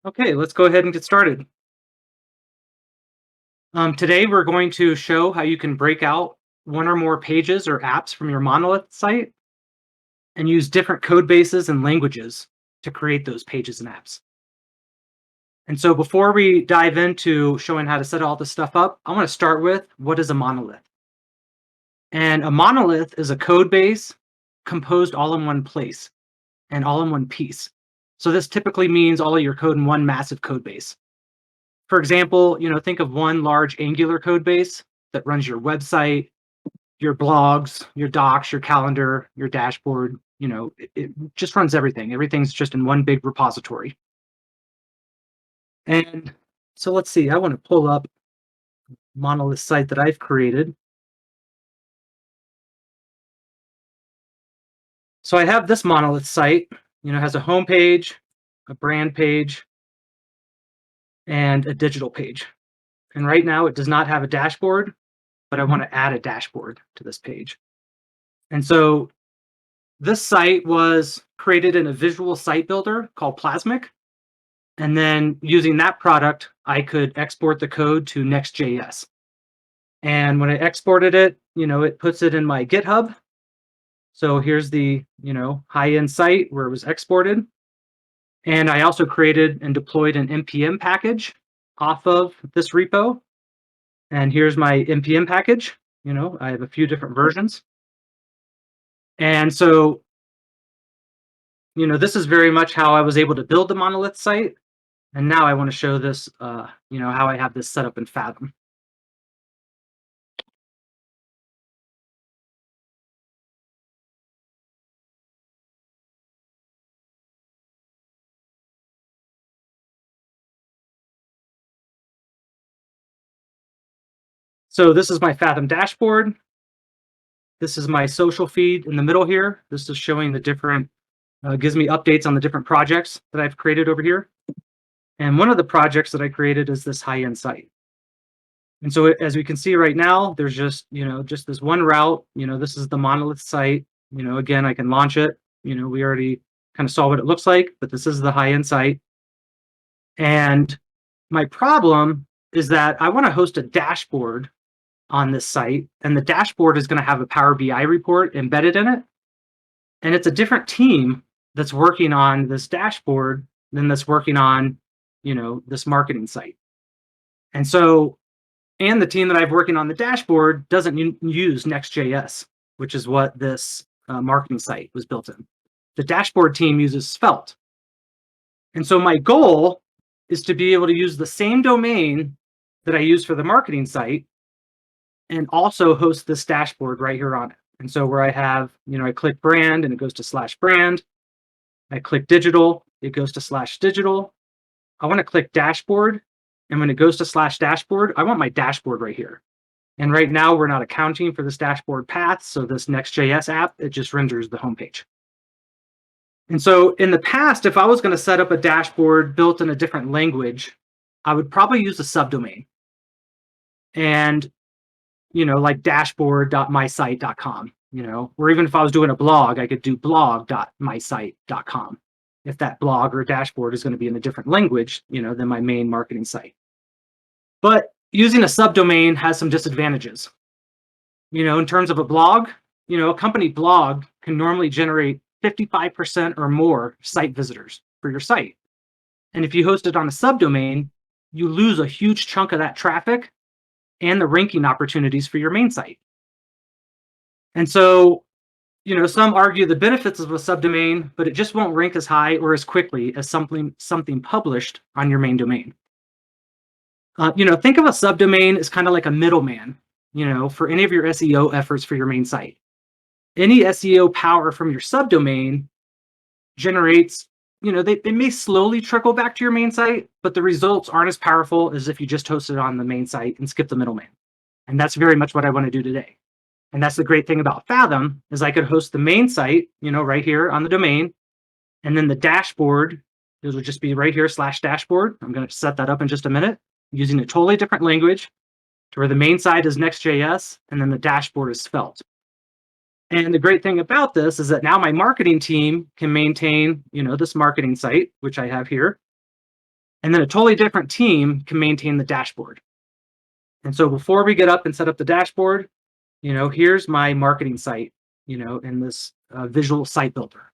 Okay, let's go ahead and get started. Today, we're going to show how you can break out one or more pages or apps from your Monolith site and use different code bases and languages to create those pages and apps. And so before we dive into showing how to set all this stuff up, I want to start with what is a monolith? And a monolith is a code base composed all in one place and all in one piece. So this typically means all of your code in one massive code base. For example, think of one large Angular code base that runs your website, your blogs, your docs, your calendar, your dashboard. It just runs everything. Everything's just in one big repository. And so let's see, I want to pull up Monolith Site that I've created. So I have this Monolith Site, has a home page, a brand page, and a digital page. And right now it does not have a dashboard, but I want to add a dashboard to this page. And so this site was created in a visual site builder called Plasmic. And then using that product, I could export the code to Next.js. And when I exported it, it puts it in my GitHub. So here's the, high-end site where it was exported. And I also created and deployed an npm package off of this repo. And here's my npm package. I have a few different versions. And so, this is very much how I was able to build the Monolith site. And now I want to show this, how I have this set up in Fathom. So this is my Fathom dashboard. This is my social feed in the middle here. This is showing the different, gives me updates on the different projects that I've created over here. And one of the projects that I created is this high-end site. And so as we can see right now, there's just this one route. This is the Monolith site. Again, I can launch it. We already kind of saw what it looks like, but this is the high-end site. And my problem is that I want to host a dashboard on this site, and the dashboard is going to have a Power BI report embedded in it. And it's a different team that's working on this dashboard than that's working on, this marketing site. And so, and the team that I've working on the dashboard doesn't use Next.js, which is what this marketing site was built in. The dashboard team uses Svelte. And so my goal is to be able to use the same domain that I use for the marketing site and also host this dashboard right here on it. And so where I have, I click brand and it goes to /brand. I click digital, it goes to /digital. I want to click dashboard. And when it goes to /dashboard, I want my dashboard right here. And right now we're not accounting for this dashboard path. So this Next.js app, it just renders the homepage. And so in the past, if I was going to set up a dashboard built in a different language, I would probably use a subdomain. And like dashboard.mysite.com, or even if I was doing a blog, I could do blog.mysite.com. If that blog or dashboard is going to be in a different language, than my main marketing site. But using a subdomain has some disadvantages. In terms of a blog, a company blog can normally generate 55% or more site visitors for your site. And if you host it on a subdomain, you lose a huge chunk of that traffic and the ranking opportunities for your main site. And so, some argue the benefits of a subdomain, but it just won't rank as high or as quickly as something published on your main domain. Think of a subdomain as kind of like a middleman, for any of your SEO efforts for your main site. Any SEO power from your subdomain generates, they may slowly trickle back to your main site, but the results aren't as powerful as if you just host it on the main site and skip the middleman. And that's very much what I want to do today. And that's the great thing about Fathom is I could host the main site, right here on the domain, and then the dashboard, it'll just be right here /dashboard. I'm going to set that up in just a minute using a totally different language to where the main site is Next.js and then the dashboard is Svelte. And the great thing about this is that now my marketing team can maintain, this marketing site, which I have here. And then a totally different team can maintain the dashboard. And so before we get up and set up the dashboard, here's my marketing site, in this visual site builder.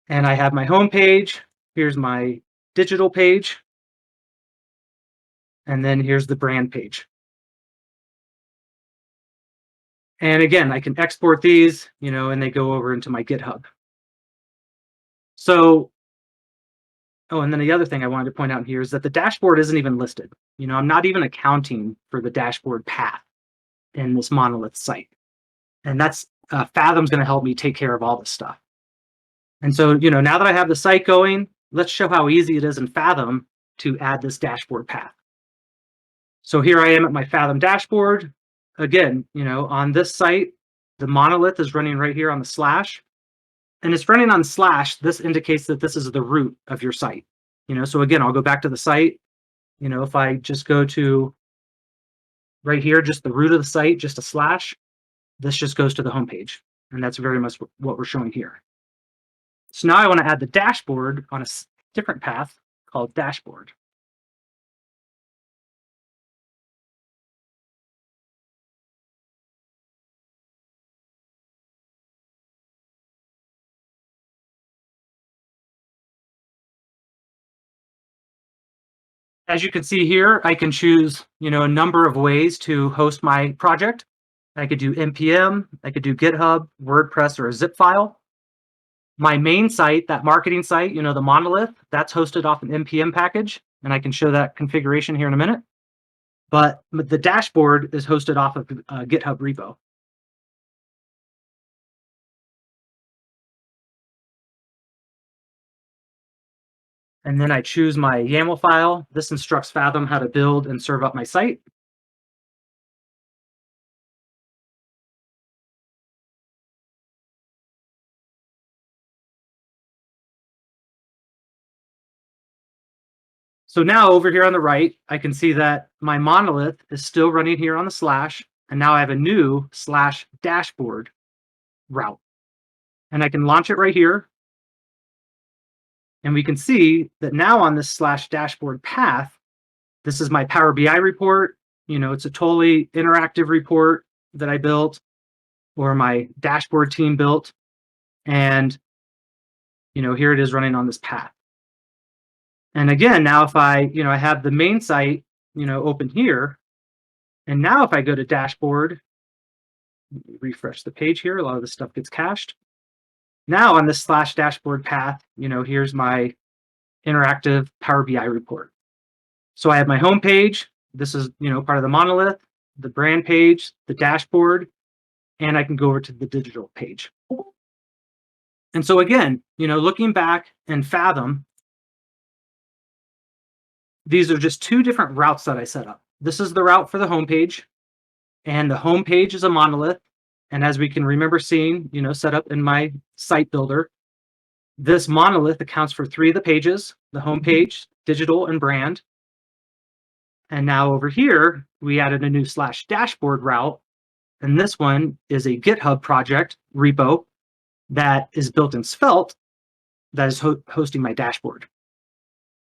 And I have my home page. Here's my digital page. And then here's the brand page. And again, I can export these, and they go over into my GitHub. So, and then the other thing I wanted to point out here is that the dashboard isn't even listed. I'm not even accounting for the dashboard path in this Monolith site. And that's Fathom's going to help me take care of all this stuff. And so, now that I have the site going, let's show how easy it is in Fathom to add this dashboard path. So here I am at my Fathom dashboard. Again, on this site, the monolith is running right here on the slash. And it's running on slash. This indicates that this is the root of your site. So again, I'll go back to the site. If I just go to right here, just the root of the site, just a slash, this just goes to the home page. And that's very much what we're showing here. So now I want to add the dashboard on a different path called dashboard. As you can see here, I can choose, a number of ways to host my project. I could do NPM, I could do GitHub, WordPress, or a zip file. My main site, that marketing site, the monolith, that's hosted off an NPM package, and I can show that configuration here in a minute. But the dashboard is hosted off of a GitHub repo. And then I choose my YAML file. This instructs Fathom how to build and serve up my site. So now over here on the right, I can see that my monolith is still running here on the slash, and now I have a new slash dashboard route. And I can launch it right here. And we can see that now on this slash dashboard path, this is my Power BI report. It's a totally interactive report that I built or my dashboard team built. And, here it is running on this path. And again, now if I have the main site, open here. And now if I go to dashboard, refresh the page here, a lot of this stuff gets cached. Now on this slash dashboard path, here's my interactive Power BI report. So I have my home page. This is, part of the monolith, the brand page, the dashboard, and I can go over to the digital page. And so again, looking back in Fathom, these are just two different routes that I set up. This is the route for the home page, and the home page is a monolith. And as we can remember seeing, set up in my site builder, this monolith accounts for 3 of the pages, the home page, digital, and brand. And now over here, we added a new slash dashboard route. And this one is a GitHub project repo that is built in Svelte that is hosting my dashboard.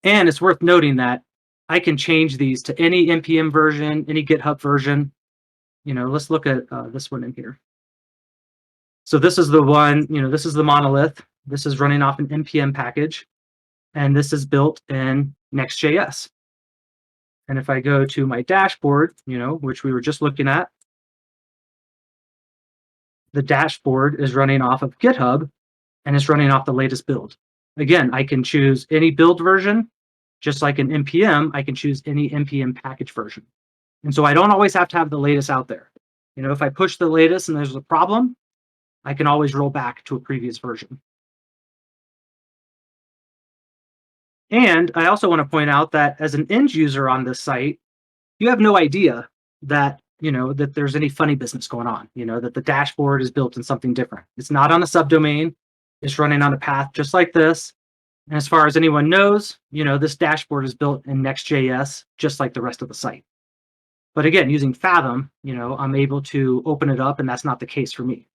And it's worth noting that I can change these to any NPM version, any GitHub version. Let's look at this one in here. So this is the one, this is the monolith. This is running off an NPM package. And this is built in Next.js. And if I go to my dashboard, which we were just looking at, the dashboard is running off of GitHub and it's running off the latest build. Again, I can choose any build version. Just like in NPM, I can choose any NPM package version. And so I don't always have to have the latest out there. If I push the latest and there's a problem, I can always roll back to a previous version. And I also want to point out that as an end user on this site, you have no idea that, that there's any funny business going on, that the dashboard is built in something different. It's not on a subdomain. It's running on a path just like this. And as far as anyone knows, this dashboard is built in Next.js, just like the rest of the site. But again, using Fathom, I'm able to open it up, and that's not the case for me.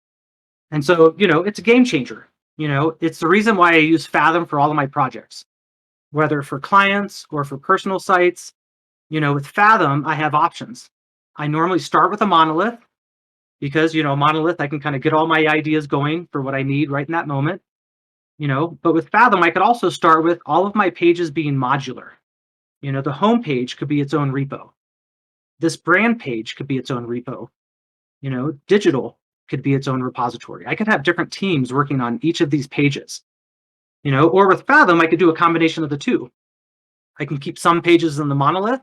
And so, it's a game changer. It's the reason why I use Fathom for all of my projects. whether for clients or for personal sites. With Fathom, I have options. I normally start with a monolith because, monolith, I can kind of get all my ideas going for what I need right in that moment. But with Fathom, I could also start with all of my pages being modular. The home page could be its own repo. This brand page could be its own repo. Digital could be its own repository. I could have different teams working on each of these pages. Or with Fathom, I could do a combination of the two. I can keep some pages in the monolith,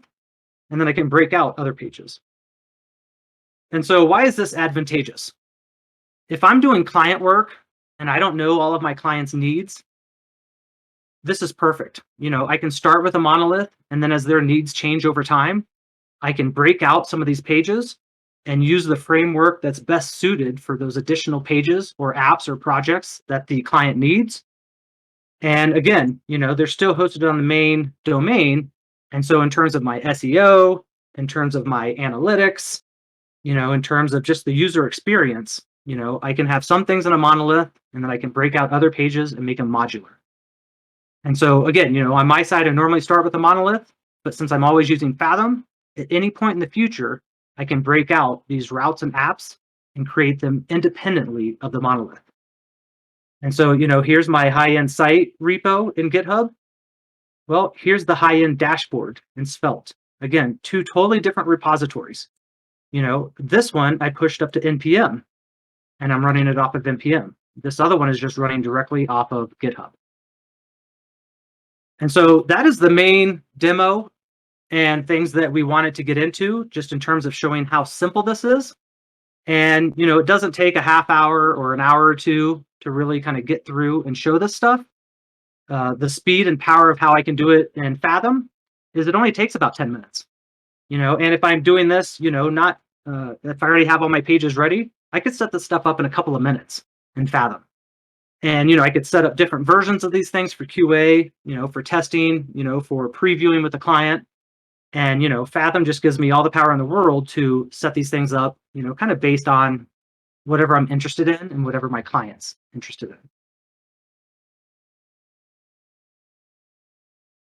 and then I can break out other pages. And so why is this advantageous? If I'm doing client work and I don't know all of my clients' needs, this is perfect. I can start with a monolith, and then as their needs change over time, I can break out some of these pages and use the framework that's best suited for those additional pages or apps or projects that the client needs. And again, they're still hosted on the main domain. And so in terms of my SEO, in terms of my analytics, in terms of just the user experience, I can have some things in a monolith, and then I can break out other pages and make them modular. And so again, on my side, I normally start with a monolith, but since I'm always using Fathom, at any point in the future, I can break out these routes and apps and create them independently of the monolith. And so, here's my high-end site repo in GitHub. Well, here's the high-end dashboard in Svelte. Again, two totally different repositories. This one I pushed up to NPM, and I'm running it off of NPM. This other one is just running directly off of GitHub. And so that is the main demo and things that we wanted to get into, just in terms of showing how simple this is. And, it doesn't take a half hour or an hour or two to really kind of get through and show this stuff. The speed and power of how I can do it in Fathom is it only takes about 10 minutes. And if I'm doing this, not if I already have all my pages ready, I could set this stuff up in a couple of minutes in Fathom. And, I could set up different versions of these things for QA, for testing, for previewing with the client. And, Fathom just gives me all the power in the world to set these things up, kind of based on whatever I'm interested in and whatever my client's interested in.